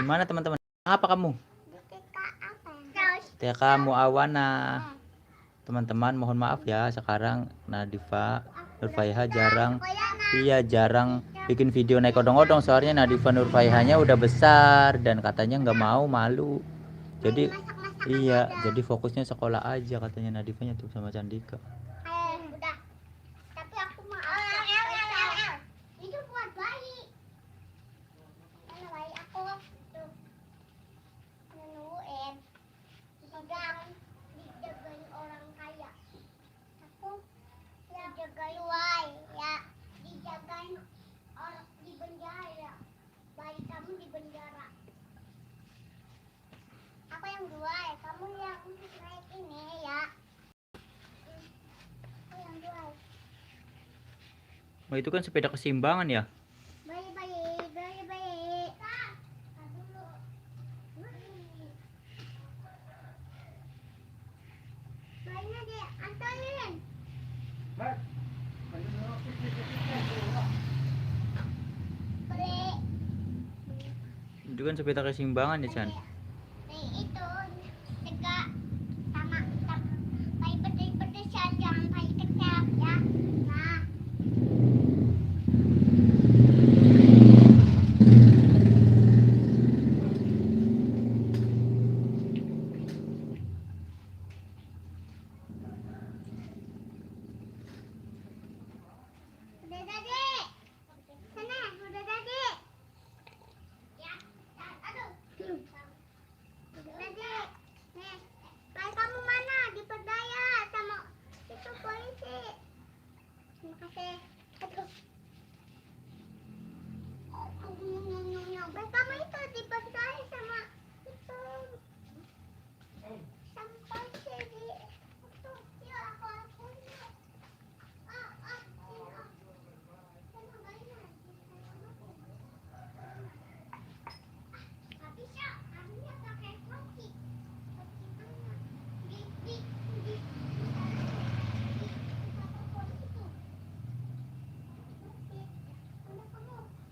Gimana teman-teman? Apa kamu? Terus Kamu Awana. Teman-teman mohon maaf ya, sekarang Nadifa Nurfaiha jarang bikin video naik odong-odong, soalnya Nadifa Nurfaihanya udah besar dan katanya nggak mau, malu. Jadi iya, jadi fokusnya sekolah aja katanya Nadifanya tuh sama Candika. udah. Tapi aku mau itu buat bayi. Mana bayi aku tuh nungguin. Sedang dijagain orang kaya. Aku dijagain ya. Dijagain orang di penjara. Bayi kamu di penjara. Aku yang dua, kamu yang naik ini ya. Aku yang dua. Oh, itu kan sepeda keseimbangan ya? Bayi. Dulu. Bayinya diantarin. Itu kan sepeda keseimbangan ya, Chan?